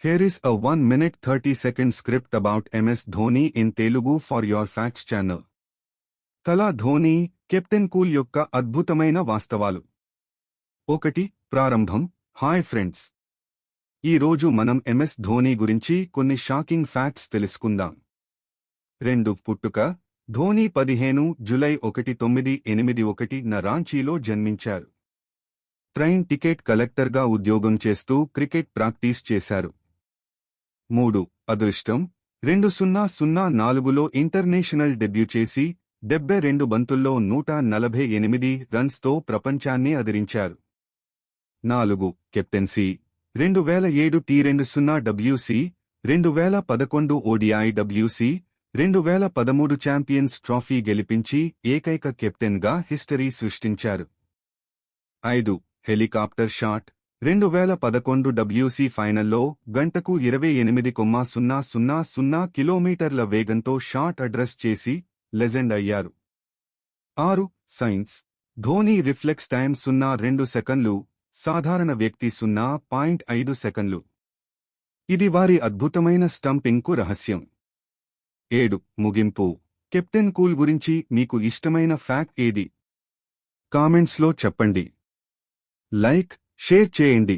Here is a 1 minute 30-second script about MS Dhoni in Telugu for your facts channel. కళా Dhoni captain cool యొక్క అద్భుతమైన వాస్తవాలు. 1. ప్రారంభం. Hi friends, ఈరోజు మనం MS ధోని గురించి కొన్ని షాకింగ్ ఫ్యాక్ట్స్ తెలుసుకుందాం. 2. పుట్టుక. ధోని 15 జూలై 1981న రాంచీలో జన్మించారు. ట్రైన్ టికెట్ కలెక్టర్గా ఉద్యోగం చేస్తూ క్రికెట్ ప్రాక్టీస్ చేశారు. 3. అదృష్టం. 2004లో ఇంటర్నేషనల్ డెబ్యూ చేసి 72 బంతుల్లో 148 రన్స్తో ప్రపంచాన్ని అదిరించారు. 4. Captaincy. 2007 T20 WC, 2011 ODI WC, 2013 champions trophy గెలిపించి ఏకైక కెప్టెన్గా హిస్టరీ సృష్టించారు. 5. Helicopter shot. 2011 WC ఫైనల్లో గంటకు 28,000 కిలోమీటర్ల వేగంతో షాట్ అడ్రస్ చేసి లెజెండ్ అయ్యారు. 6. సైన్స్. ధోని రిఫ్లెక్స్ టైమ్ 0.2 సెకన్లు, సాధారణ వ్యక్తి 0.5 సెకన్లు. ఇది వారి అద్భుతమైన స్టంపింగ్కు రహస్యం. 7. ముగింపు. కెప్టెన్ కూల్ గురించి మీకు ఇష్టమైన ఫ్యాక్ట్ ఏది? కామెంట్స్లో చెప్పండి. లైక్, షేర్ చేయండి.